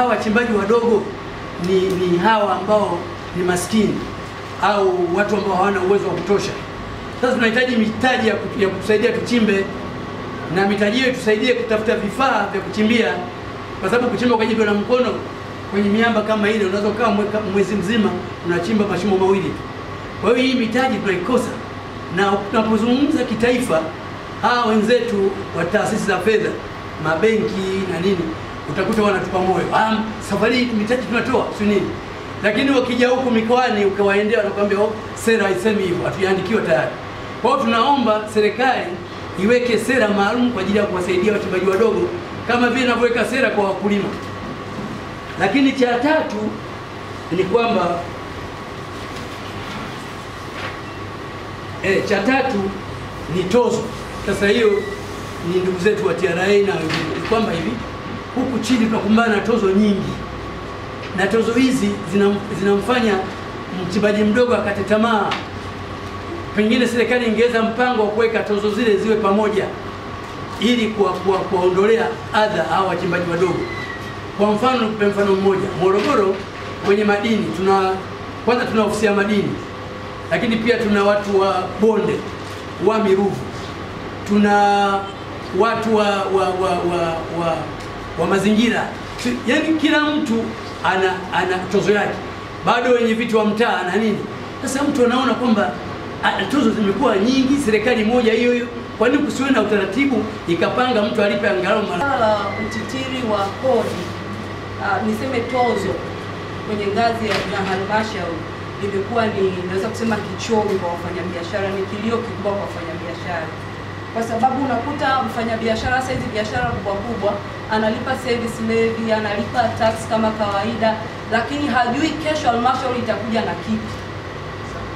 hawa wachimbaji wadogo ni hawa ambao ni maskini au watu ambao hawana uwezo wa kutosha. Sasa tunahitaji mitaji ya kusaidia tuchimbe, na mitaji hiyo tusaidie kutafuta vifaa vya kuchimbia, kwa sababu kuchimba kwa jembe la mkono kwenye miamba kama ile unaweza kukaa mwezi mzima unachimba mashimo mawili. Kwa hiyo hii mitaji tunaikosa, na tunapozungumza kitaifa, hawa wenzetu wa taasisi za fedha, mabenki na nini, utakuta wanatupa moyo, safari mitaji tunatoa si nini. Lakini wakija huko mikoani ukawaendea wanakuambia sera haisemi hivyo, hatujaandikiwa tayari. Kwa hiyo tunaomba serikali iweke sera maalum kwa ajili ya kuwasaidia wachimbaji wadogo kama vile inavyoweka sera kwa wakulima. Lakini cha tatu ni kwamba cha tatu ni tozo. Sasa hiyo ni ndugu zetu wa TRA na kwamba hivi huku chini tunakumbana na tozo nyingi, na tozo hizi zinamfanya mchimbaji mdogo akate tamaa. Pengine serikali ingeweza mpango wa kuweka tozo zile ziwe pamoja ili kuwaondolea adha hao wachimbaji wadogo. Kwa mfano, nikupe mfano mmoja. Morogoro kwenye madini kwanza tuna ofisi ya madini, lakini pia tuna watu wa bonde wa Miruvu, tuna watu wa mazingira, yaani kila mtu ana tozo yake. Bado wenye viti wa mtaa na nini. Sasa mtu anaona kwamba tozo zimekuwa nyingi, serikali moja hiyo hiyo, kwa nini kusiwe na utaratibu ikapanga mtu alipe angalau mara utitiri wa kodi, niseme tozo kwenye ngazi ya halmashauri limekuwa naweza kusema kichomi kwa wafanyabiashara, ni kilio kikubwa kwa wafanyabiashara, kwa sababu unakuta mfanyabiashara sasa, hizi biashara kubwa kubwa, analipa service levy, analipa tax kama kawaida, lakini hajui kesho halmashauri itakuja na kipi.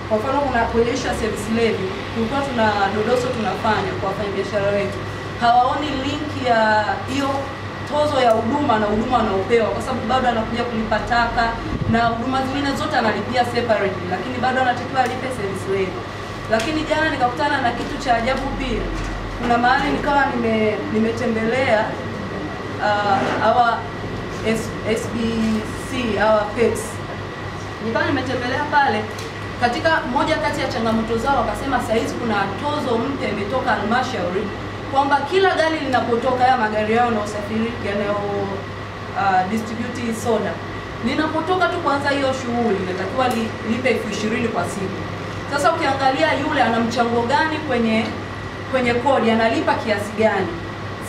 Kwa mfano, unapoesha service levy, tulikuwa tuna dodoso tunafanya kwa wafanyabiashara wetu, hawaoni link ya hiyo tozo ya huduma na huduma anaopewa, kwa sababu bado anakuja kulipa taka na huduma zingine zote analipia separate, lakini bado anatakiwa alipe service levy. Lakini jana nikakutana na kitu cha ajabu pia. Kuna mahali nikawa nimetembelea hawa SBC hawa PEX, nikawa nimetembelea pale. Katika moja kati ya changamoto zao wakasema saizi kuna tozo mpya imetoka halmashauri kwamba kila gari linapotoka, ya magari yao na usafiri yanayo distribute soda, linapotoka tu kwanza hiyo shughuli inatakiwa lipe 20,000 kwa siku. Sasa ukiangalia yule ana mchango gani kwenye kodi, analipa kiasi gani,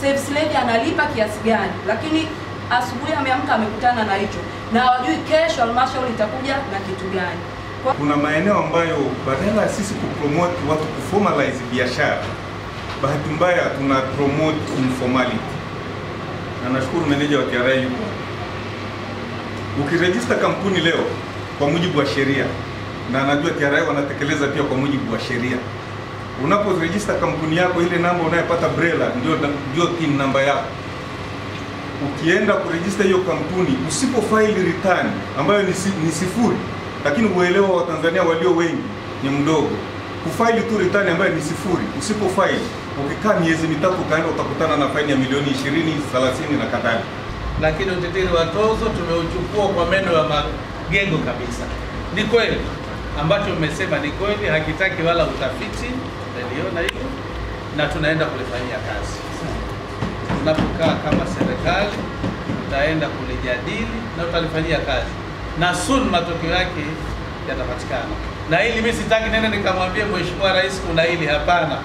service levy analipa kiasi gani, lakini asubuhi ameamka amekutana na hicho na hawajui kesho halmashauri itakuja na kitu gani. Kuna maeneo ambayo badala ya sisi kupromote watu kuformalize biashara, bahati mbaya tuna promote informality. Na nashukuru meneja wa TRA yuko. Ukiregister kampuni leo kwa mujibu wa sheria, na anajua TRA wanatekeleza pia kwa mujibu wa sheria, unaporegister kampuni yako, ile namba unayopata BRELA ndio TIN namba yako. Ukienda kuregister hiyo kampuni, usipofile return ambayo ni sifuri, lakini uelewa wa Tanzania walio wengi ni mdogo, kufaili tu return ambayo ni sifuri, usipofile ukikaa miezi mitatu ukaenda utakutana na faini ya milioni 20, 30 na kadhalika. Lakini utitiri wa tozo tumeuchukua kwa meno ya magego kabisa. Ni kweli ambacho mmesema, ni kweli, hakitaki wala utafiti, niliona hilo na tunaenda kulifanyia kazi. Tunapokaa kama serikali tutaenda kulijadili na tutalifanyia kazi, na soon matokeo yake yatapatikana. Na hili mimi sitaki nene nikamwambie Mheshimiwa Rais kuna hili, hapana.